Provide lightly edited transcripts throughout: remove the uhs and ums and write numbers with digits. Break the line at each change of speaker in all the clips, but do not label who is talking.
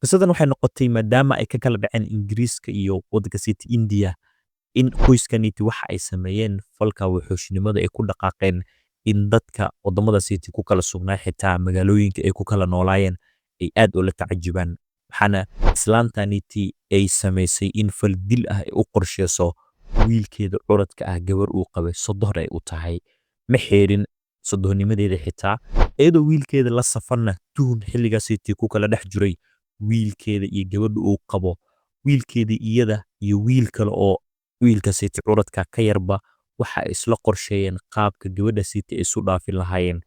qisadan waxay noqotay maadaama ay ka kala dhaceen Ingiriiska iyo waddanka City India in qoyskaniti waxa ay sameeyeen falka wuxuushnimada ay ku dhaqaaqeen in dadka wadamada City ku kala sugnaa xitaa magaalooyinka ay ku kala noolaayeen ay aad ula tacajubaan waxaana islaantaniti ay sameysay in fal dil ah ay u qorsheyso wiilkeeda curadka ah gabar uu qabay sodohor ay u tahay ma xeerin sodohnimadeeda xitaa iyadoo wiilkeeda la safarna tuhun xilliga City ku kala dhex jiray wiilkeeda iyo gabadha uu qabo wiilkeeda iyada iyo wiil kale oo wiilka City curadka ka yarba waxa ay isla qorsheeyeen qaabka gabadha City ay isu dhaafin lahaayeen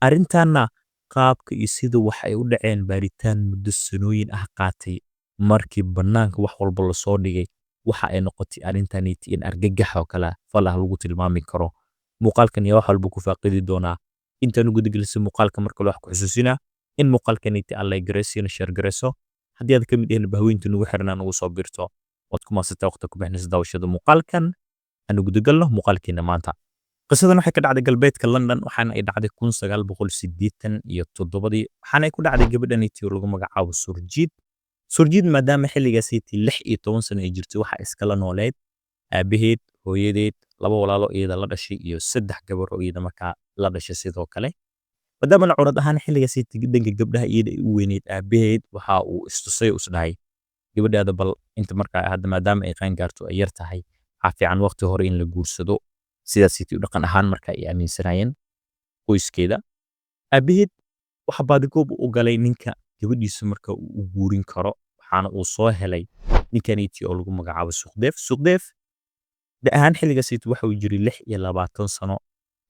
arrintaana qaabka iyo sida wax ay u dhaceen baaritaan muddo sanooyin ah qaatay markii banaanka wax walba la soo dhigay waxa ay noqotay arrintaniti in argagax oo kale falah lagu tilmaami karo muuqaalkan iyo wax walba ku faaqidi doonaa intaan ugu dagalisay muuqaalka marka wax ku xusuusina in muuqaalkaniti alla gareysiina share gareyso haddii aad ka mid yahay bahweynta nagu xirnaan ugu soo birto waad ku maasatay waqti ku bixinaysa daawashada muuqaalkan aan ugu dagalno muuqaalkeena maanta qisadan waxay ka dhacday galbeedka London waxaana ay dhacday 1987 waxaana ay ku dhacday gabadhaniti oo lagu magacaabo Surjit maadaama xilligaas ay 16 sano ay jirtay waxa iskala nooleed aabaheed hooyadeed laba walaalo iyada la dhashay iyo saddex gabar oo iyada markaa la dhashay sidoo kale maadaama curad ahaan xilligaas ay danka gabdhaha iyada u weyneed aabaheed waxa uu istusay usdahay gabadhaada bal inta markaa hadda maadaama ay qaan gaarto ay yar tahay waxa fiican waqti hore in la guursado sidaas ay u dhaqan ahaan markaa ay aaminsanayeen qoyskeeda aabaheed waxa baadigoob u galay ninka gabadhiisa marka uu guurin karo waxaana uu soo helay ninkaniti oo lagu magacaabo Suqdeef da ahaan xilligaas waxa uu jiray 26 sano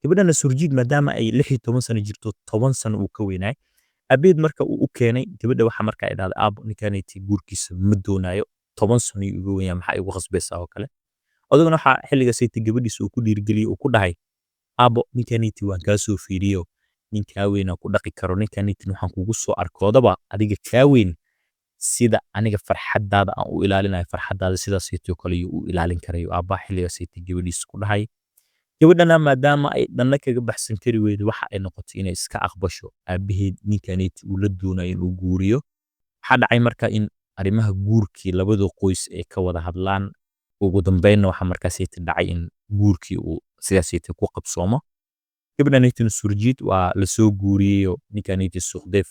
gabadhana Surjit maadaama ay 16 sano jirto 10 sano uu ka weynaay aabaheed marka uu u keenay gabadha waxa markaa ay dhahday aabo ninkaniti guurkiisa ma doonayo 10 sano uu uga weynaa maxay ugu qasbaysaa oo kale odagana waxa xilligaas gabadhiisa uu ku dhiirgeliyay uu ku dhahay aabo ninkaniti waan ka soo fiiriyo ninka weyn ku dhaqi karo ninkaniti waxaan kugu soo arkoodaba adiga ka weyn sida aniga farxadaada aan u ilaalinayo farxadaada sidaas oo kale uu ilaalin karayo aabba xilligaas gabadhiisa ku dhahay gabadhana maadaama ay dhanna kaga baxsan kari weydo waxa ay noqotay inay iska aqbasho aabaheed ninkaniti uu la doonayo inuu guuriyo waxa dhacay marka in arrimaha guurkii labada qoys ay ka wada hadlaan ugu dambeynna waxa markaas dhacay in guurkii uu sidaas ku qabsoomo gabadhaniti Surjit waa la soo guuriyo ninkaniti Suqdeef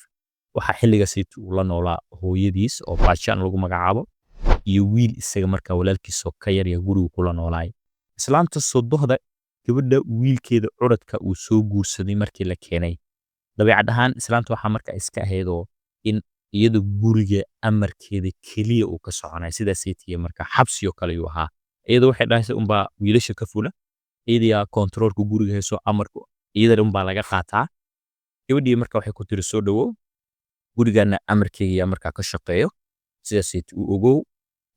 waxa xilligaas uu la noolaa hooyadiis oo Baashaan lagu magacaabo iyo wiil isaga markaa walaalkiisa ka yar ee guriga kula noolaay islaanta sodohda gabadha wiilkeeda curadka uu soo guursaday markii la keenay dabeecad ahaan islaanta waxa markaa iska ahaydoo in iyada guriga amarkeeda kaliya uu ka soconay sidaas ay markaa xabsi oo kale uu ahaa iyada waxay dhahaysay unbaa wiilasha ka fula iyada controlka guriga hayso amarku iyada unbaa laga qaataa gabadhii markaa waxay ku tiri soo dhawow gurigana amarkeega markaa ka shaqeeyo sidaas uu ogow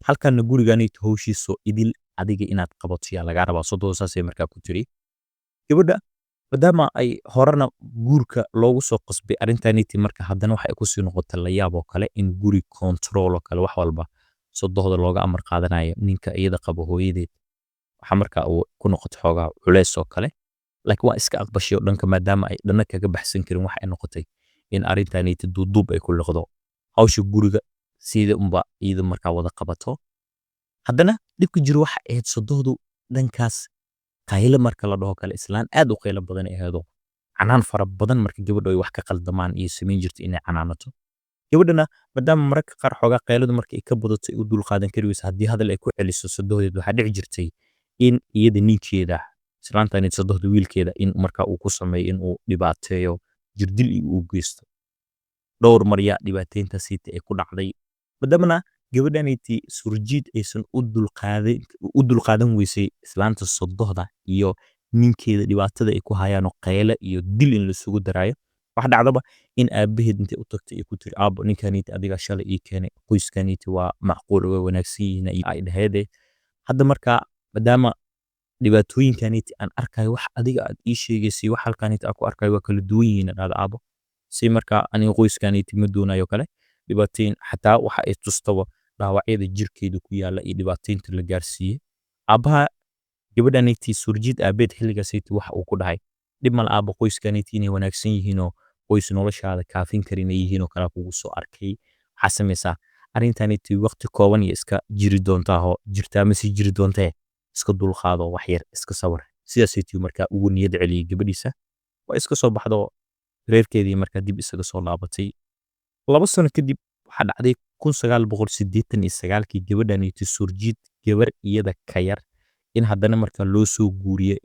halkana gurigana hawshiiso idil adiga inaad qabato yaa laga rabaa sodoo saasay markaa ku tiri gabadha maadaama ay horena guurka loogu soo qasbay arrintaniti marka haddana waxa ay ku sii noqotay la yaab oo kale in guri control oo kale wax walba sodohda looga amar qaadanayo ninka iyada qabo hooyadeed waxa markaa uu ku noqotay xoogaa culeys oo kale laakiin waa iska aqbashay dhanka maadaama ay dhanna kaga baxsan karin waxa ay noqotay in arrintaniti duuduub ay ku liqdo hawsha guriga sida unba iyada markaa wada qabato haddana dhibka jiro waxa ahayd sodohdu dhankaas qaylo marka la dhaho kale islaan aad u qaylo badan ay ahaydo canaan fara badan marka gabadhu ay wax ka qaldamaan iyo sameyn jirtay inay canaanato gabadhana maadaama marka qaar xoogaa qayladu marka ay ka badato u dul qaadan kari weysa haddii hadal ay ku celiso sodohdeed waxa dhici jirtay in iyada ninkeeda islaantaniti sodohda wiilkeeda in marka uu ku sameeyo in uu dhibaateeyo jirdil uu geysto dhowr mar yaa dhibaateyntaasi ay ku dhacday maadaama gabadhaniti Surjit aysan u dulqaadan weysay islaanta sodohda iyo ninkeeda dhibaatada ay ku hayaan qaylo iyo dil in la sugu daraayo wax dhacdaba in aabaheed intay u tagtay ay ku tiri aabo ninkaniti adiga shalay ii keenay qoyskaniti waa macquul oo wanaagsan yihiin ay dhaheede hadda markaa maadaama dhibaatooyinkaniti aan arkayo wax adiga aad ii sheegaysay wax halkaniti aan ku arkayo waa kala duwan yihiin dhada aabo si markaa aniga qoyskaniti ma doonayo kale dhibaateyn xataa waxa ay tustaba dhaawacyada jirkeeda ku yaala iyo dhibaateynta la gaarsiiyay aabaha gabadhaniti Surjit aabeed xilligaas waxa uu ku dhahay dib mal aabo qoyskaniti inay wanaagsan yihiin oo qoys noloshaada kaafin karin ay yihiin oo kala kugu soo arkay waxaa samaysaa arrintaniti waqti kooban iyo iska jiri doontaa oo jirtaa ma sii jiri doontee iska dulqaado wax yar iska sawir sidaasaytii markaa ugu niyad celiyey gabadhiisa waa iska soo baxdo reerkeedii markaa dib isaga soo laabatay 2 sano kadib waxaa dhacday 1989kii gabadhaniti Surjit gabar iyada ka yar in haddana markaa loo soo guuriye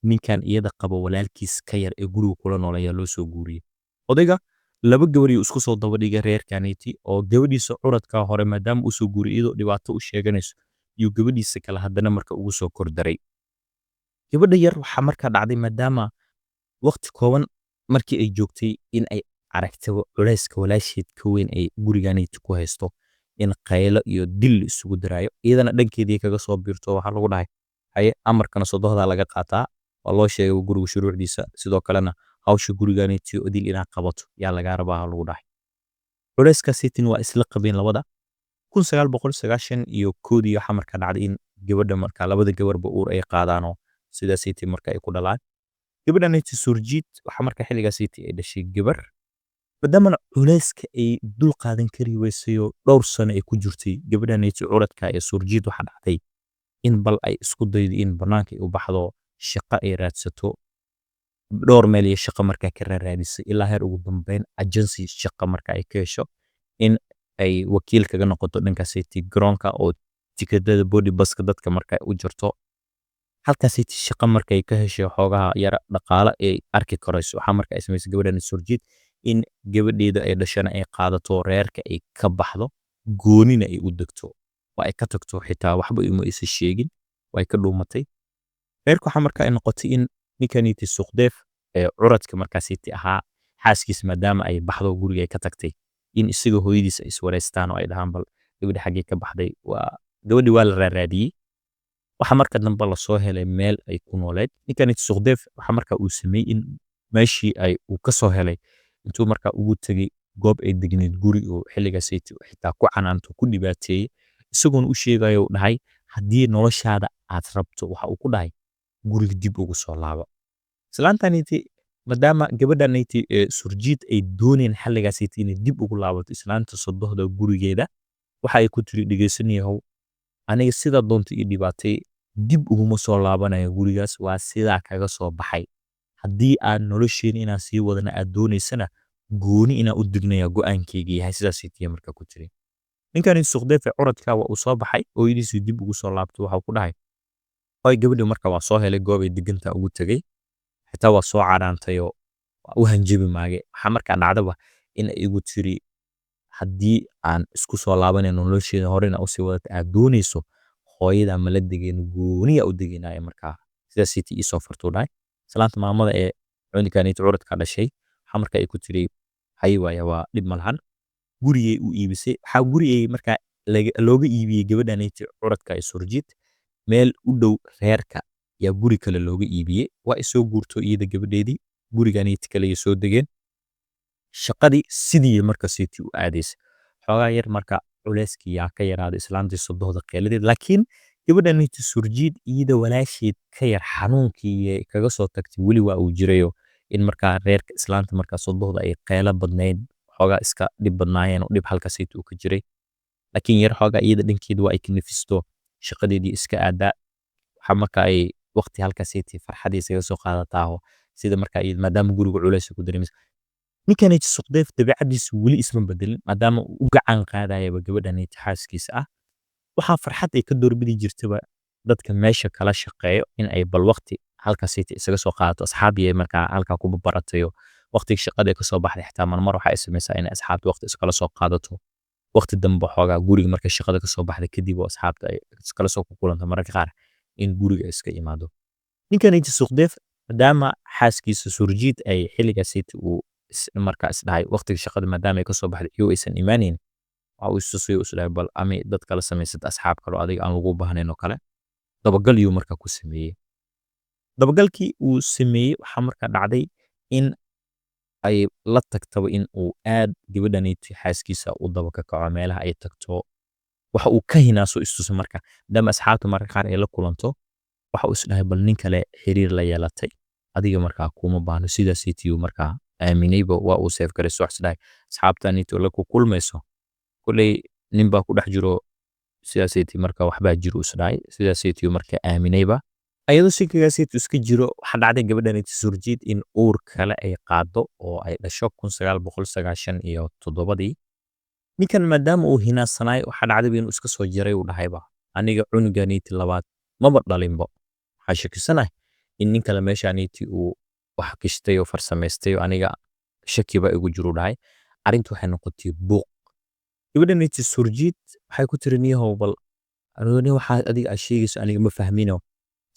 ninkan iyada qabo walaalkiis ka yar ee guriga kula nool ayaa loo soo guuriyey odayga laba gabar ayuu isku soo daba dhigay reerkaniti oo gabadhiisa curadka hore maadaama uu soo guuriyey iyadoo dhibaato u sheeganayso iyo gabadhiisa kale haddana marka ugu soo kordaray gabadha yar waxaa markaa dhacday maadaama waqti kooban markii ay joogtay in ay aragtay culayska walaasheed ka weyn ay guriganiti ku haysto in qaylo iyo dil isugu daraayo iyadana dhankeedii kaga soo biirto waxaa lagu dhahay haye amarkana sodohda laga qaataa waa loo sheegay guriga shuruucdiisa sidoo kalena hawsha guriganiti odil inaad qabato yaa lagaa rabaa lagu dhahay culayskaasitin waa isla qabeen labada 1991 waxaa markaa dhacday in gabadha markaa labada gabarba uur ay qaadaanoo sidaasiti marka ay ku dhalaan gabadhaniti Surjit waxaa markaa xilligaasiti ay dhashay gabar maadaamana culayska ay dul qaadan kari weysayoo dhowr sano ay ku jirtay gabadhaniti curadka ee Surjit waxaa dhacday in bal ay isku daydo in bannaanka ay u baxdo shaqo ay raadsato dhowr meel iyo shaqo markaa ka raadisay ilaa heer ugu dambeyn agency shaqo markaa ay ka hesho in ay wakiil kaga noqoto dhankaasiti garoonka oo tikadada body buska dadka markaa u jirto halkaasiti shaqo markay ka heshay xoogaha yara dhaqaale ay arki karayso waxaa markaa ay samaysay gabadhan Surjit in gabadheeda ay dhashana ay qaadato reerka ay ka baxdo goonina ay u degto waa ay ka tagto xitaa waxba uma isa sheegin way ka dhuumatay reerka waxaa markaa ay noqotay in ninkaniti Suqdeef ee curadka markaasiti ahaa xaaskiis maadaama ay baxdo guriga ay ka tagtay in isaga hooyadiis ay iswareystaan oo ay dhahaan bal gabadha xaggee ka baxday waa gabadhii waa la raaraadiyey waxaa marka dambe lasoo helay meel ay ku nooleed ninkaniti Suqdeef waxaa markaa uu sameeyey in meeshii ay uu ka soo helay intuu markaa ugu tegey goob ay degneed guri oo xilligaasiti xitaa ku canaanto ku dhibaateeyey isagoona u sheegayo u dhahay haddii noloshaada aad rabto waxa uu ku dhahay guriga dib ugu soo laabo islaantaniti maadaama gabadhaniti Surjit ay dooneen xilligaasiti inay dib ugu laabato islaanta sodohda gurigeeda waxa ay ku tiri dhegeysanyahow aniga sida doonta ii dhibaatay dib uguma soo laabanayo gurigaas waa sidaa kaga soo baxay haddii aad nolosheena inaan sii wadana aad doonaysana gooni inaan u dignaya go'aankeyga yahay sidaasitiya markaa ku tiri ninkan Suqdeef ee curadka waa uu soo baxay hooyadiisii dib ugu soo laabtay waxa ku dhahay hoy gabadhi marka waa soo helay goob ay diganta ugu tagay xitaa waa soo caraantay oo u hanjabi maage waxa markaa dhacdaba in ay igu tiri haddii aan isku soo laabanayno nolosheeda horena u sii wadata aad doonayso hooyada ma la degeen gooniya u degeynaya markaa sidaasiti ii soo fartuu dhahay islaanta maamada ee cunkaniti curadka dhashay waxa markaa ay ku tiri hay waaya waa dhib malahan gurigay u iibisay waxaa gurigay markaa looga iibiyey gabadhaniti curadka ee Surjit meel u dhow reerka yaa guri kale looga iibiyey waa isoo guurto iyada gabadheedii guriganiti kale ay soo degeen shaqadii sidii markaasiti u aadaysay xoogaa yar marka culayskii yaa ka yaraaday islaantii sodohda qeeladeed laakiin gabadhaniti Surjit iyada walaasheed ka yar xanuunkii kaga soo tagtay weli waa uu jirayo in markaa reerka islaanta markaa sodohda ay qeelo badnayd xoogaa iska dhib badnaayeen oo dhib halkaasiti uu ka jiray laakiin yar xoogaa iyada dhankeeda waa ay ka nafisto shaqadeedii iska aadaa waxa marka ay waqti halkaasiti farxadiisa kaga soo qaadataa sida markaa maadaama guriga culays ku dareemaysa ninkaniti Suqdeef dabeecadiisa weli isma bedelin maadaama uu u gacan qaadayaba gabadhaniti xaaskiisa ah waxaa farxad ay ka doorbidi jirtaba dadka meesha kala shaqeeyo in ay bal waqti halkaasiti isaga soo qaadato asxaabiye markaa halkaa ku baratayo waqtiga shaqada ka soo baxday xitaa marmar waxa ay samaysaa in asxaabta waqti iskala soo qaadato waqti dambe xoogaa guriga markay shaqada ka soo baxday kadib oo asxaabta ay iskala soo kulanta mararka qaar in guriga iska imaado ninkaniti Suqdeef maadaama xaaskiisa Surjit ay xilligaasiti uu markaa isdhahay waqtiga shaqada maadaama ay ka soo baxday iyo aysan imaanayn waxa uu istusayo isdhahay bal ami dad kala samaysad asxaab kale oo adiga aan lagu baahnayn oo kale dabagal iyuu markaa ku sameeyey dabagalkii uu sameeyey waxaa markaa dhacday in ay la tagtaba in uu aad gabadhaniti xaaskiisa u daba ka kaco meelaha ay tagto waxa uu ka hinaaso istusa marka maadaama asxaabta mararka qaar ay la kulanto waxa uu isdhahay bal nin kale xiriir la yeelatay adiga markaa kuma baahno sidaasitiyu markaa aaminayba waa uu seef garay soo isdhahay asxaabtaniti la ku kulmayso kulay nin baa ku dhex jiro sidaasaytii marka waxbaa jiro isdhaay sidaasaytii marka aaminayba ayadoo shirkigaasaytu iska jiro waxaa dhacday gabadhanayta surjiid in uur kale ay qaado oo ay dhasho 1997 ninkan maadaama uu hinaasanaay waxaa dhacday inuu iska soo jaray uu dhahayba aniga cunuganiiti labaad maba dhalinbo waxaa shakisanahay in nin kale meeshaaniiti uu wax kishtay oo farsamaystay oo aniga shakiba igu jiru dhahay arrintu waxay noqotay buuq gabadhanayta surjiid waxay ku tiri niyahow bal arooni waxaa adiga aad sheegayso aniga ma fahmino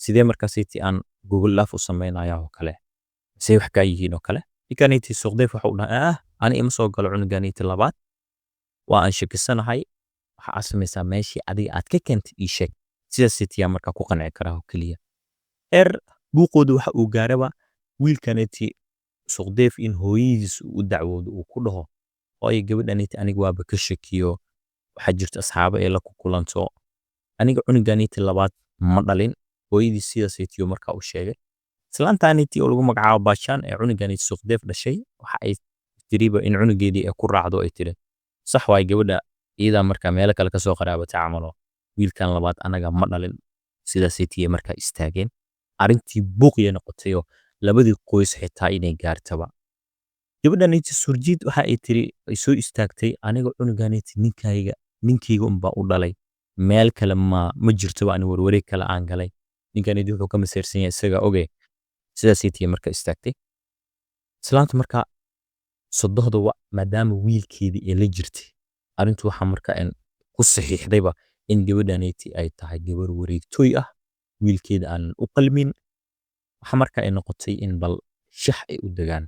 sidee markaasaytii aan google laaf u samaynayaa oo kale say wax kaa yihiin oo kale ninkanaytii suuqdeef waxa uu dhahay ani ima soo galo cunuganiiti labaad waa aan shakisanahay waxa aad samaysaa meeshii adiga aad ka keentay ii sheeg sidaasaytii yaa markaa ku qanci karaa oo keliya buuqooda waxa uu gaaraba wiilkanaytii suuqdeef in hooyadiis u dacwoodo uu ku dhaho hooyo gabadhanaytii aniga waaba ka shakiyo waxaa jirta asxaabo ee la kulanto aniga cunuganiiti labaad ma dhalin hooyadii sidaasaytii markaa u sheegay islaantaanitii oo lagu magacaabo baashaan ee cunuganiiti suuqdeef dhashay waxa ay tiriba in cunugeedii ay ku raacdo ay tiri sax waay gabadha iyadaa markaa meelo kale kasoo qaraabatay camalo wiilkan labaad anaga ma dhalin sidaasaytii markaa istaageen arrintii buuqiya noqotayoo labadii qoys xitaa inay gaartaba gabadhanaytii surjiid waxa ay tiri ay soo istaagtay aniga cunuganaytii ninkayga unbaa u dhalay meel kale ma jirtoba ani warwareeg kale aan galay ninkanaytii wuxuu ka maseersan yahay isaga oge sidaasaytii marka istaagtay islaanta markaa sodohda maadaama wiilkeedii ay la jirtay arrintu waxaa marka ku saxiixdayba in gabadhanaytii ay tahay gabar wareegtooy ah wiilkeeda aanan u qalmin waxa marka ay noqotay in bal shax ay u degaan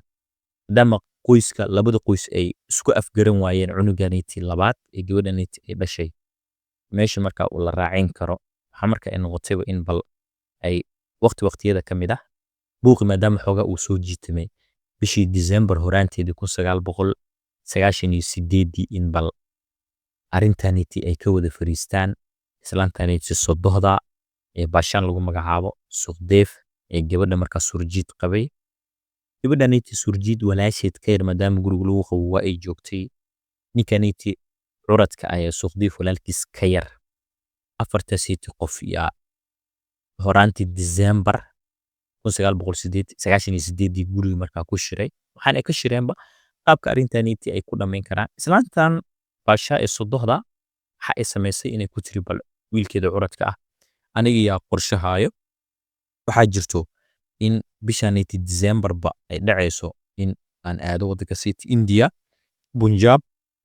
maadaama qoyska labada qoys ay isku afgaran waayeen cunuganaytii labaad ee gabadhanaytii ay dhashay meesha marka uu la raacin karo waxa marka ay noqotayba in bal ay waqtiyada ka mid ah buuqi maadaama xoogaa uu soo jiitamay bishii December horaanteedii 1998 in bal arrintanaytii ay ka wada fariistaan islaantanaytii sodohda ee baashaan lagu magacaabo suuqdeef ee gabadha markaa surjiid qabay gabadhanaytii surjiid walaasheed ka yar maadaama guriga lagu qabo waa ay joogtay ninkanaytii curadka ah ee suuqdeef walaalkiis ka yar afartaasaytii qof yaa horaantii December 1998 guriga markaa ku shiray waxaan ay ka shireenba qaabka arrintanaytii ay ku dhammayn karaan islaantan baashaa ee sodohda waxa ay samaysay inay ku tiri bal wiilkeeda curadka ah aniga yaa qorshahaayo waxaa jirto in bishanaytii Decemberba ay dhacayso in aan aado waddanka City India Punjab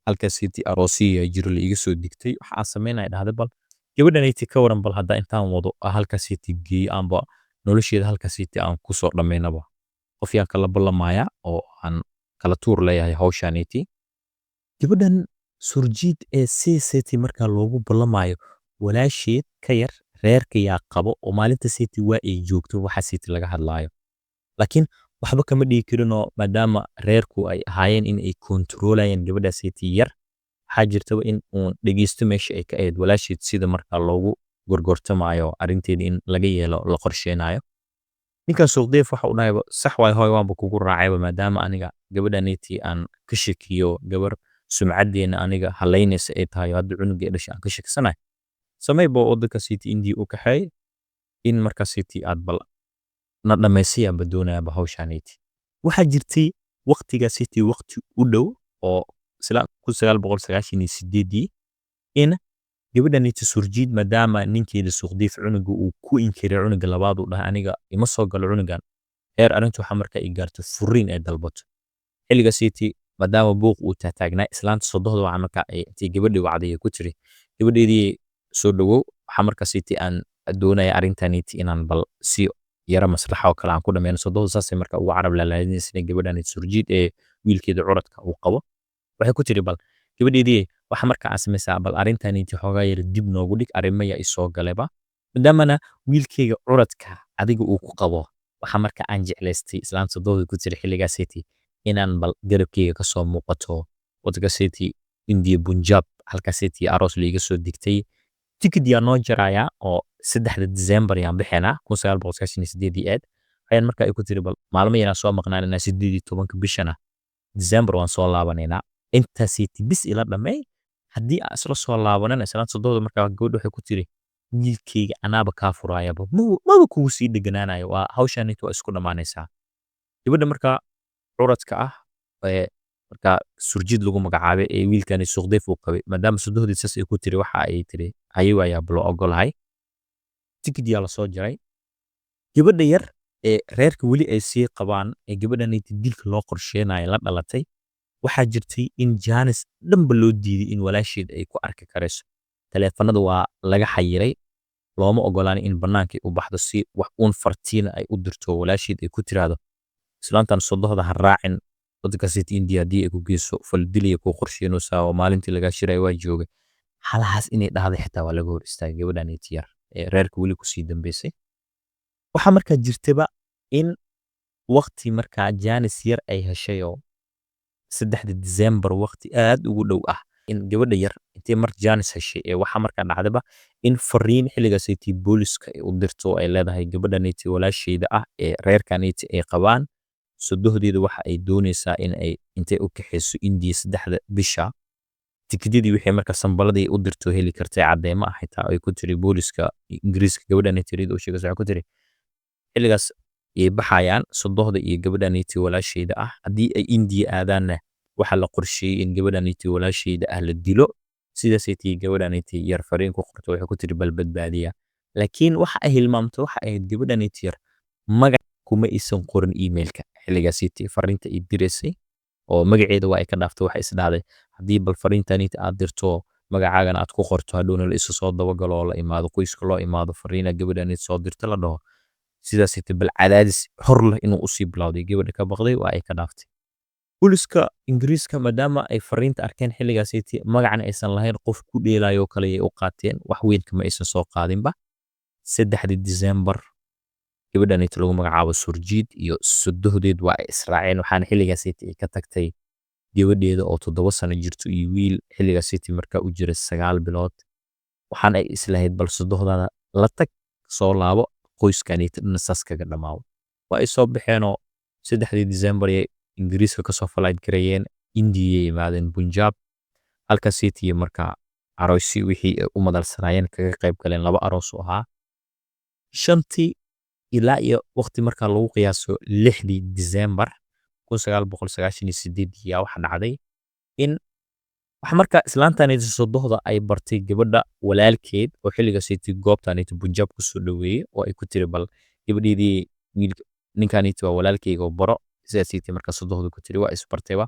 halka City Aroosiya jiro la iga soo digtay waxa aan sameynay dhahday bal gabadhanaytii ka waran bal hadda intaan wado halka City geey aanba nolosheeda halka City aan ku soo dhameynaba qof yaan kala ballamaya oo aan kala tuur leeyahay hawshanaytii gabadhan surjiid ee City markaa loogu ballamayo walaasheed ka yar reerka yaa qabo oo maalinta City waa ay joogto waxa City laga hadlaayo laakiin waxba kama dhigi karinoo maadaama reerku ay ahaayeen in ay kontroolayeen gabadha City yar waxaa jirtaba in uu dhegeysto meesha ay ka ahayd walaasheed sida markaa loogu gorgortamayo arrinteeda in laga yeelo la qorsheenayo ninkan suuqdeef waxa uu dhahay sax waay hooy waanba kugu raacayba maadaama aniga gabadhanaytii aan ka shakiyo gabar sumcadeena aniga halaynaysa ay tahay hadda cunugii dhashay aan ka shakisanahay samayba waddanka City India u kaxeey in markaa City aad bal na dhammaysiyaanba doonayaanba hawshanaytii waxaa jirtay waqtiga City waqti u dhow oo 1998 in gabadhanaytii surjiid maadaama ninkeeda suuqdeef cunuga uu ku inkiray cunuga labaad uu dhahay aniga ima soo galo cunugan arrintu waxa markaa ay gaarto furiin ay dalbato xilliga City maadaama buuq uu taagnaa islaanta sodohda waxa markaa ay intii gabadhii wacday ku tiri gabadheedii soo dhawow waxa markaa City aan doonaya arrintanaytii inaan bal si yara maslaxa oo kale aan ku dhameeyno sodohda saasay markaa ugu carab lalaadinaysa gabadhanaytii surjiid ee wiilkeeda curadka uu qabo waxay ku tiri bal gabadheedii waxa markaa aan samaysaa bal arrintanaytii xoogaa yar dib noogu dhig arrimaya i soo galeba maadaamana wiilkeyga curadka adiga uu ku qabo waxa markaa aan jeclaystay islaanta sodohda ku tiri xilligaa City inaan bal garabkeyga ka soo muuqato waddanka City India Punjab halka City aroos la iga soo digtay tikid yaa noo jarayaa oo 3 December yaan bixinaa 1998 ayaan markaa ay ku tiri bal maalmo yaraan soo maqnaanayna 18 bishana December waan soo laabanaynaa inta City bis ila dhamay haddii aan isla soo laabanana islaanta sodohda markaa gabadha waxay ku tiri wiilkayga anaaba kaa furaayaba maba kugu sii dheganaanayo waa hawshaanit waa isku dhammaanaysaa gabadha markaa curadka ah ee markaa surjid lagu magacaabay ee wiilkani suuqdeef uu qabay maadaama sodohdii saas ay ku tiri waxa ay tiri haye waayaa balo ogolahay tikid yaa lasoo jaray gabadha yar ee reerka weli ay sii qabaan ee gabadhanayta dilka loo qorsheenayo la dhalatay waxaa jirtay in jaanis dhanba loo diiday in walaasheed ay ku arki karayso taleefanada waa laga xayiray looma ogolaan in bannaankay u baxdo si wax uun fartiina ay u dirto walaasheed ay ku tiraahdo islaantan sodohda ha raacin waddanka city india haddii ay ku geyso faldilaya kuu qorsheenaysaa oo maalintii lagaa shiraya waa joogay halahaas inay dhahday xitaa waa laga hor istaagay gabadhanayta yar ee reerka weli kusii dambeysay waxaa markaa jirtaba in waqti markaa jaanis yar ay heshay oo 3 December waqti aad ugu dhow ah in gabadha yar intee mar jaanis heshay ee waxa markaa dhacdaba in fariin xilligaas ay booliska ay u dirto ay leedahay gabadhanayta walaasheeda ah ee reerkanayta ay qabaan sodohdeeda waxa ay doonaysaa in ay intee u kaxayso India 3 bisha tikidadii wixii markaa sambaladii u dirto heli kartay cadeemo ah xitaa ay ku tiri booliska Ingiriiska gabadhanayta reed oo sheegaysa ku tiri xilligaas ay baxayaan sodohda iyo gabadhanayta walaasheeda ah haddii ay India aadaanna waxa la qorsheeyay in gabadhanayta walaasheeda ah la dilo sidaas ay tii gabadhanayta yar fariin ku qorto waxay ku tiri bal badbaadiya laakiin waxa ay hilmaamto waxa ay gabadhanayta yar magac kuma isan qorin emailka xilligaas ay tii fariinta ay direysay oo magaceeda waa ay ka dhaaftay waxa isdhaaday haddii bal fariintanita aad dirto magacaagana aad ku qorto hadhowna la isu soo dabagalo oo la imaado qoyska loo imaado fariina gabadhanayta soo dirta la dhaho sidaas ay bal cadaadis hor leh inuu u sii bilowday gabadha ka baqday waa ay ka dhaaftay booliska Ingiriiska maadaama ay fariinta arkeen xilligaas ay tii magacna aysan lahayn qof ku dheelayo kale ay u qaateen wax weyn kama aysan soo qaadinba 3 December gabadhanayta lagu magacaabo surjiid iyo sodohdeed waa ay israaceen waxaana xilligaas ay tii ka tagtay gabadheeda oo 7 sano jirto iyo wiil xilligaas ay tii markaa u jiray 9 bilood waxaan ay islahayd bal sodohdada la tag soo laabo qoyskanayta dhan saas kaga dhamaaw waa ay soo baxeenoo 3 December ay Ingiriiska ka soo falayd gareeyeen India ay imaadeen Punjab halka city markaa aroosi wixii u madalsanaayeen kaga qayb galeen 2 aroos oo ahaa 5 ilaa iyo waqti markaa lagu qiyaaso 6 December 1998 yaa waxa dhacday in waxa markaa islaantanayta sodohda ay bartay gabadha walaalkeed oo xilligaas ay goobtanayta Punjab ku soo dhaweeyay oo ay ku tiri bal gabadheedii wiilka ninkanayta waa walaalkeyga oo baro sidaas ay markaa sodohda ku tiri waa isbartayba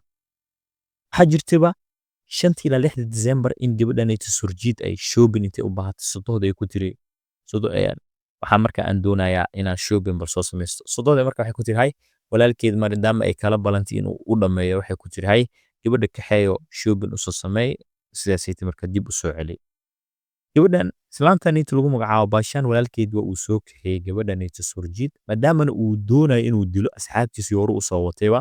waxa jirtaba 5 ilaa 6 December in gabadhanayta surjiid ay shopping intay u baahatay sodohda ay ku tiri waxaa markaa aan doonayaa inaan shopping bal soo samaysto sodohda markaa waxay ku tiri hay walaalkeed maadaama ay kala balantay inuu u dhameeyo waxay ku tiri hay gabadha kaxeeyo shopping u soo sameey sidaas ay markaa dib u soo celi gabadhan islaantanayta lagu magacaabo baashaan walaalkeed waa uu soo kaxeeyay gabadhanayta surjiid maadaama uu doonayo inuu dilo asxaabtiisii hore u soo watayba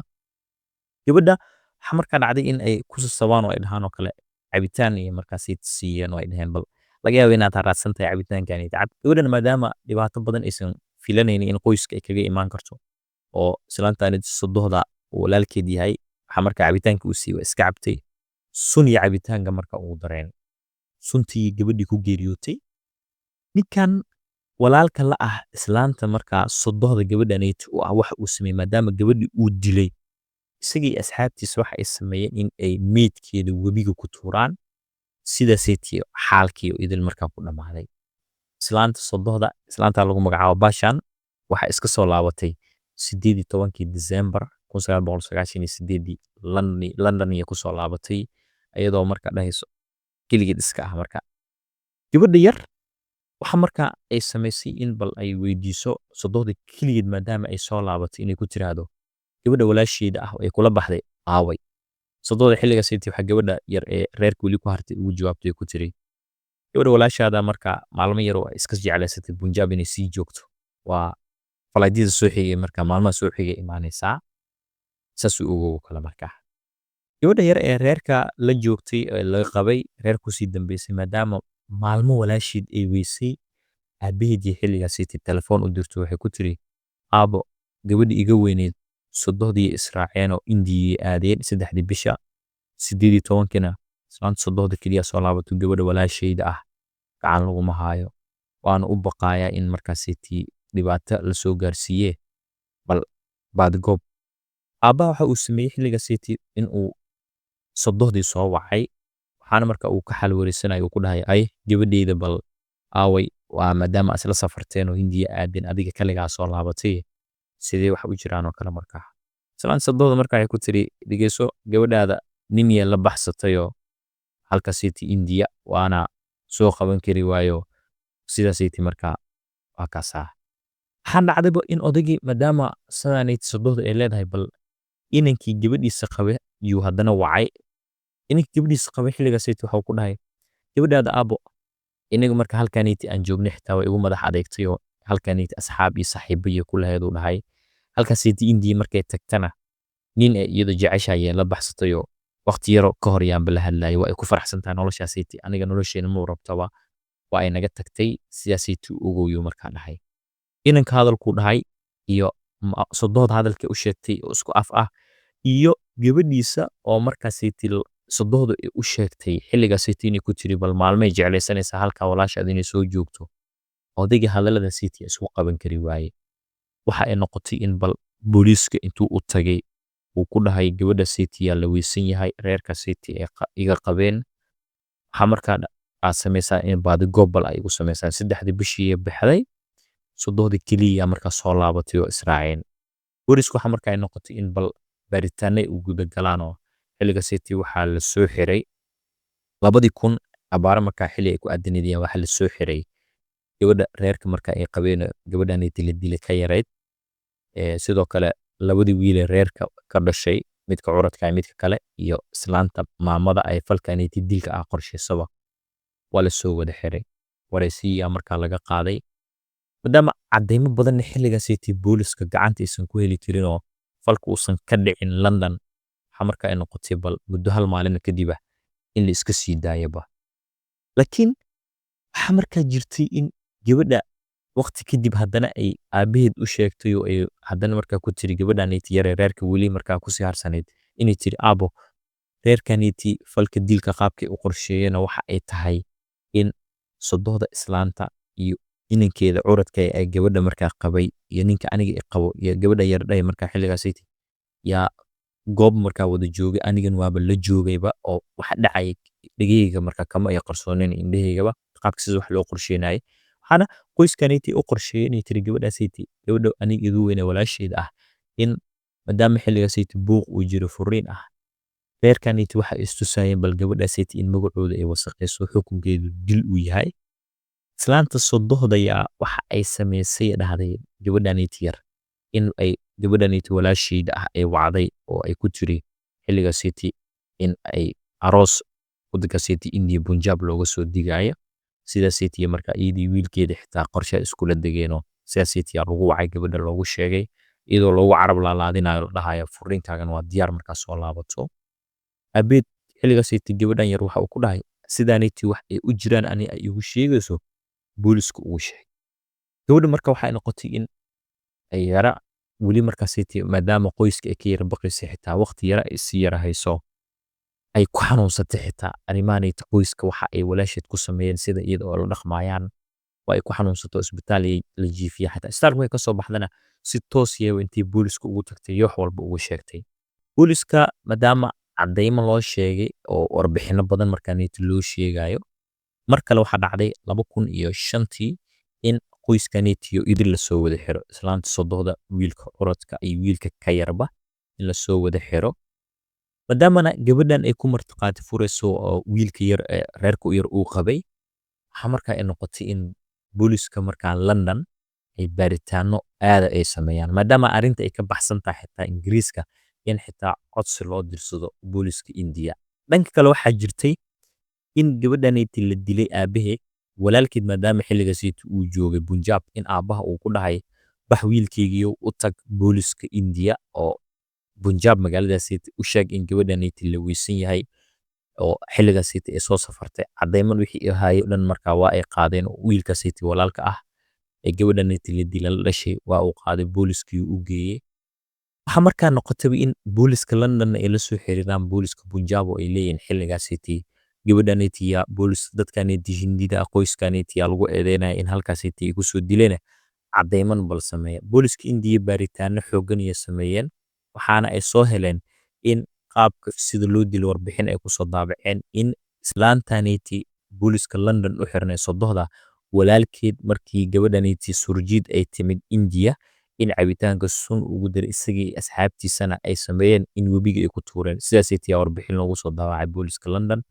gabadha waxa markaa dhacday in ay ku sasabaan oo ay dhahaan oo kale cabitaan iyo markaas ay siiyeen oo ay dhaheen bal laga yaabo inaad raadsan tahay cabitaankanayta cab gabadhan maadaama dhibaato badan aysan filanaynin in qoyska ay kaga imaan karto oo islaantanayta sodohda walaalkeed yahay waxa markaa cabitaanka uu siiyay iska cabtay sun iyo cabitaanka markaa uu dareen suntii gabadhii ku geeriyootay ninkan walaalka la ah islaanta markaa sodohda gabadhanayta u ah waxa uu sameeyay maadaama gabadhii uu dilay isagii asxaabtiisa waxa ay sameeyeen in ay meedkeeda webiga ku tuuraan sidaas ay tii xaalkii idil markaa ku dhamaaday islaanta sodohda islaanta lagu magacaabo baashaan waxa iska soo laabatay 18 December 1998 London iyo ku soo laabatay iyadoo markaa dhahayso kaligeed iska ah markaa gabadha yar waxa markaa ay samaysay in bal ay weydiiso sodohda kaligeed maadaama ay soo laabatay inay ku tiraahdo gabadha walaasheeda ah ay kula baxday aaway sodohda xilligaas ay tii waxa gabadha yar ee reerka weli ku hartay ugu jawaabtay ku tiri gabadha walaashaada markaa maalmo yar oo iska jeclaysatay Punjab inay sii joogto waa falaydida soo xigay markaa maalmaha soo xigay imaanaysaa saas uu ugu kala markaa gabadha yar ee reerka la joogtay ee la qabay reer ku sii dambeysay maadaama maalmo walaasheed ay weysay aabaheedii xilligaas ay telefoon u dirto waxay ku tiri aabo gabadha iga weyneed sodohdii israaceen oo India aadeen 3 bisha 18 kana islaanta sodohda keliya soo laabato gabadha walaashayda ah gacan laguma haayo waana u baqayaa in markaasaytii dhibaato la soo gaarsiiye bal baadigoob aabbaha waxa uu sameeyey xilligaasaytii in uu sodohdii soo wacay waxaana marka uu ka xalwareysanayo uu ku dhahay ay gabadheyda bal aaway waa maadaama isla safarteen oo hindiya aadeen adiga kaligaa soo laabatay sidee wax u jiraan oo kale markaa islaan sodohda marka waxay ku tiri dhegeyso gabadhaada nin yee la baxsatayoo halkaasaytii indiya waana soo qaban kari waayo sidaasaytii markaa waa kaasaa waxaa dhacdayba in odaygii maadaama sidaanayti sodohda ay leedahay bal inankii gabadhiisa qabe yuu haddana wacay inankii gabadhiisa qabe xilligaasaytii waxuu ku dhahay gabadhaada aabo inaga marka halkaanayti aan joognay xitaa way igu madax adeegtayoo halkaanayti asxaab iyo saaxiibo iyo ku lahayd uu dhahay halkaasaytii indiya markay tagtana nin ay iyada jeceshayee la baxsatayoo waqti yaro ka hor yaanba la hadlayay waa ay ku faraxsantahay noloshaasaytii aniga nolosheena muu rabtaba waa ay naga tagtay sidaasaytii ogowyuu markaa dhahay inanka hadalkuu dhahay iyo sodohda hadalkay u sheegtay oo isku af ah iyo gabadhiisa oo markaasaytii sodohda ay u sheegtay xilligaasaytii inay ku tiri bal maalmay jeclaysanaysaa halkaa walaashaada inay soo joogto odaygii hadalladasaytii isku qaban kari waaye waxa ay noqotay in bal booliiska intuu u tagay uu ku dhahay gabadhaasaytii yaa la weysan yahay reerkaasaytii ay iga qabeen waxaa markaa aad samaysaa in baadigoob bal ay igu samaysaan 3 bishii baxday sodohda keliya markaa soo laabatay oo israaceen booliisku waxa markaa ay noqotay in bal baaritaanay u guda galaan oo xilligaasaytii waxaa la soo xiray 2000 abaara markaa xilli ay ku aadinayeen waxaa la soo xiray gabadha reerka markaa ay qabeen gabadhaanayti la dilay ka yarayd sidoo kale labadii wiil ee reerka ka dhashay midka curadka midka kale iyo islaanta maamada ay falkaanayti dilka ah qorshaysaba waa la soo wada xiray waraysiyaa markaa laga qaaday maadaama caddaymo badanna xilligaasaytii booliska gacanta aysan ku heli jirin oo falka uusan ka dhicin London waxaa markaa ay noqotay bal muddo hal maalin kadib ah in la iska sii daayaba laakiin waxaa markaa jirtay in gabadha waqti kadib haddana ay aabaheed u sheegtay oo ay haddana markaa ku tiri gabadhaanayti yare reerka weli markaa kusii harsanayd inay tiri aabo reerkaanayti falka dilka qaabkay u qorsheeyena waxa ay tahay in sodohda islaanta iyo inankeeda curadka ay gabadha markaa qabay iyo ninka aniga i qabo iyo gabadha yardhay markaa xilligaasaytii yaa goob markaa wada joogay anigan waaba la joogayba oo waxa dhacay dhegeyga markaa kama ay qarsoonin indhaheygaba qaabka sida wax loo qorsheenayay waxaana qoyskaanayti u qorsheeyay inay tiri gabadhaasaytii gabadha aniga igu weyne walaasheeda ah in maadaama xilligaasaytii buuq uu jiro furiin ah reerkaanayti waxa istusayeen bal gabadhaasaytii in magacooda ay wasaqayso xukunkeedu dil uu yahay islaanta sodohda yaa waxa ay samaysay dhahday gabadhaanayti yar in ay gabadhaanayti walaashayda ah ay wacday oo ay ku tiri xilligaasaytii in ay aroos waddankaasaytii indiya bunjaab looga soo digaayo sidaasaytii markaa iyadii wiilkeeda xitaa qorshe iskula degeenoo sidaasaytii lagu wacay gabadha loogu sheegay iyadoo loogu carab laalaadinayo la dhahayo furiinkaagan waa diyaar markaa soo laabato abeed xilligaasaytii gabadhan yar waxa uu ku dhahay sidaanayti wax ay u jiraan ani ay igu sheegayso booliisku ugu sheegay gabadha marka waxay noqotay in ay yara weli markaasaytii maadaama qoyska ay ka yara baqaysay xitaa waqti yara ay sii yara hayso ay ku xanuunsatay xitaa arrimaanayti qoyska waxa ay walaasheed ku sameeyeen sida iyada oo la dhaqmaayaan waa ay ku xanuunsato isbitaal la jiifiya xitaa isbitaalka way ka soo baxdana si toos yeewa intii booliiska ugu tagtay iyo wax walba ugu sheegtay booliiska maadaama caddaymo loo sheegay oo warbixino badan markaanayti loo sheegayo mar kale waxaa dhacday 2005 in qoyskaanayti idin la soo wada xiro islaanta sodohda wiilka curadka iyo wiilka ka yarba in la soo wada xiro maadaamana gabadhan ay ku martiqaati furayso oo wiilka yar reerka yar uu qabay waxaa markaa ay noqotay in booliiska markaa London ay baaritaano aada ay sameeyaan maadaama arrinta ay ka baxsan tahay xitaa Ingiriiska in xitaa codsi loo dirsado booliiska Indiya dhanka kale waxaa jirtay in gabadhaanayti la dilay aabaheed walaalkeed maadaama xilligaasaytii uu joogay Punjab in aabaha uu ku dhahay bax wiilkeygiiyo u tag booliiska Indiya oo Punjab magaaladaasaytii u sheeg in gabadhaanayti la weysan yahay oo xilligaasaytii ay soo safartay caddayman wixii ahaayay dhan markaa waa ay qaadeen oo wiilkaasaytii walaalka ah ee gabadhaanayti la dilay la dhashay waa uu qaaday booliiskii u geeyey waxaa markaa noqotay in booliiska London ay la soo xiriiraan booliiska Punjab oo ay leeyihiin xilligaasaytii gabadhaneetiya boolis dadkaneeti hindida qoyskaneetiya lagu eedeynaya in halkaasiti ay kusoo dileen caddeyman bal sameeya booliska indiya baaritaano xoogan iyo sameeyeen waxaana ay soo heleen in qaabka sida loo dilo warbixin ay kusoo daabaceen in islaantaneeti booliska london u xirnay sodohda walaalkeed markii gabadhaneeti surjiid ay timid indiya in cabitaanka sun ugu diray isagii asxaabtiisana ay sameeyeen in webiga ay ku tuureen sidaasay tiyaa warbixin loogu soo daawacay booliska london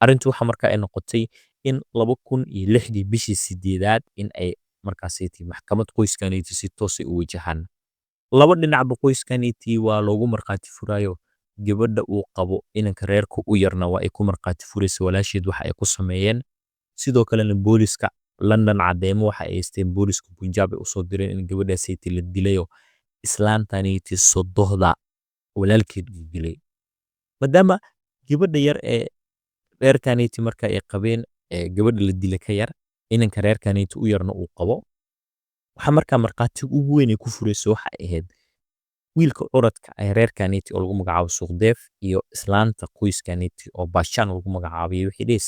arrintu waxa markaa ay noqotay in 2006 bishii sideedaad in ay markaasiti maxkamad qoyskaniti si toos ah u wajahaan laba dhinacba qoyskaniti waa loogu marqaati furayo gabadha uu qabo inanka reerku u yarna waa ay ku marqaati furaysa walaasheed waxa ay ku sameeyeen sidoo kalena booliska london cadeemo waxa ay haysteen booliska punjab ay usoo direen in gabadhaasiti la dilayo islaantaniti sodohda walaalkeed uu dilay maadaama gabadha yar ee reerkaniti marka ay qabeen gabadha la dilay ka yar inanka reerkaniti u yarna uu qabo waxa markaa marqaati ugu weyn ay ku furayso waxa ay ahayd wiilka orodka ay reerkaniti oo lagu magacaabo suuqdeef iyo islaanta qoyskaniti oo baashaan lagu magacaabay wixii dhees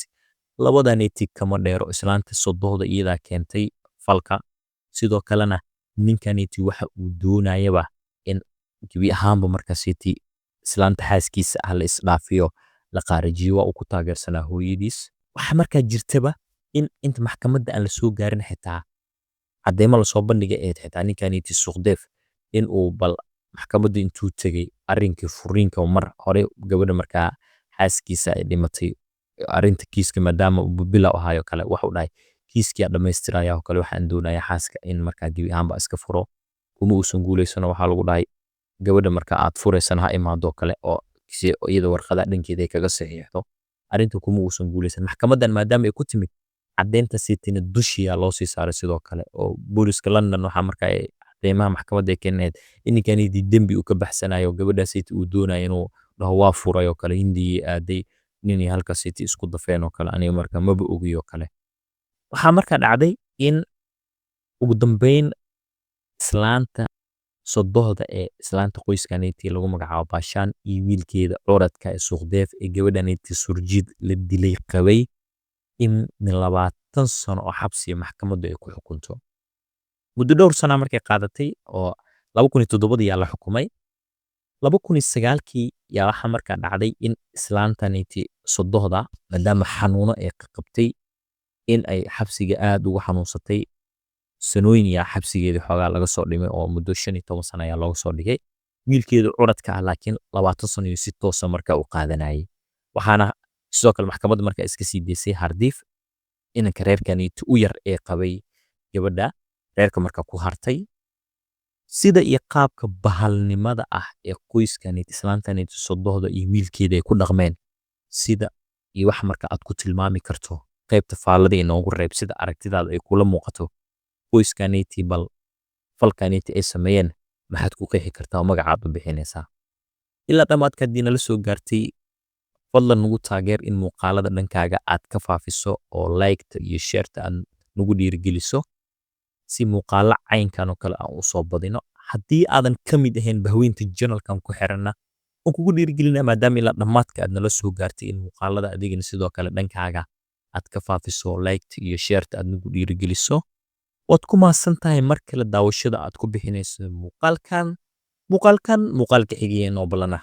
labadaniti kama dheero islaanta sodohda iyadaa keentay falka sidoo kalena ninkaniti waxa uu doonayaba in gebi ahaanba markaasiti islaanta xaaskiisa ah la isdhaafiyo la qaarajiyo waa uu ku taageersanaa hooyadiis waxa markaa jirtaba in inta maxkamadda aan la soo gaarin xitaa cadeymo lasoo bandhigay ee xitaa ninkaniti suuqdeef in uu bal maxkamadda intuu tegey arrinkii furiinka mar hore gabadha markaa xaaskiisa ay dhimatay arrinta kiiska maadaama uu bilow ahaayo kale wuxuu dhahay kiiskii dhammaystiraya oo kale waxaan doonayaa xaaska in markaa gebi ahaanba iska furo kuma uusan guulaysano waxaa lagu dhahay gabadha marka aad furaysan ha imaado kale oo iyada warqada dhankeeda ay kaga saxiixdo arrinta kuma uusan guulaysan maxkamaddan maadaama ay ku timid caddeynta sitina dushiya loo sii saaray sidoo kale oo booliska london waxaa markaa cadeymaha maxkamadda ay keenayd ininkanidii dembi uu ka baxsanayo gabadhaasiti uu doonayo inuu dhaho waa furay oo kale hindiyii aaday ninii halkaasiti isku dafeen oo kale aniga markaa maba ogiyo kale waxaa markaa dhacday in ugu dambeyn islaanta sodohda ee islaanta qoyskaniti lagu magacaabo baashaan iyo wiilkeeda oradka ee suuqdeef ee gabadhaniti surjiid la dilay qabay in 20 sano oo xabsiya maxkamaddu ay ku xukunto muddo dhowr sana markay qaadatay oo 2007 yaa la xukumay 2009kii yaa waxa markaa dhacday in islaantaniti sodohda maadaama xanuuno ay qabtay in ay xabsiga aad ugu xanuunsatay sanooyin yaa xabsigeedii xoogaa laga soo dhimay oo muddo 15 sano ayaa looga soo dhigay wiilkeedu curadka ah laakiin 20 sano iyo si toosa markaa u qaadanayay waxaana sidoo kale maxkamadda markaa iska sii daysay hardiif inanka reerkaniti u yar ee qabay gabadha reerka markaa ku hartay sida iyo qaabka bahalnimada ah ee qoyskaniti islaantaniti sodohda iyo wiilkeeda ay ku dhaqmeen sida iyo wax marka aad ku tilmaami karto qaybta faallada inoogu reeb sida aragtidaada ay kula muuqato qoyskaniti bal falkaniti ay sameeyeen maxaad ku qeexi kartaa oo magacaad u bixinaysaa ilaa dhammaadka haddii nala soo gaartay fadlan nagu taageer in muuqaalada dhankaaga aad ka faafiso oo liketa iyo shareta aad nagu dhiirigeliso si muuqaalo caynkan oo kale aan u soo badino haddii aadan ka mid ahayn bahweynta janalkan ku xiranna oo kugu dhiirigelina maadaama ilaa dhammaadka aad nala soo gaartay in muuqaalada adigana sidoo kale dhankaaga aad ka faafiso liketa iyo shareta aad nagu dhiirigeliso waad ku mahadsan tahay mar kale daawashada aad ku bixinayso muuqaalkan muuqaalka xigaya noo balana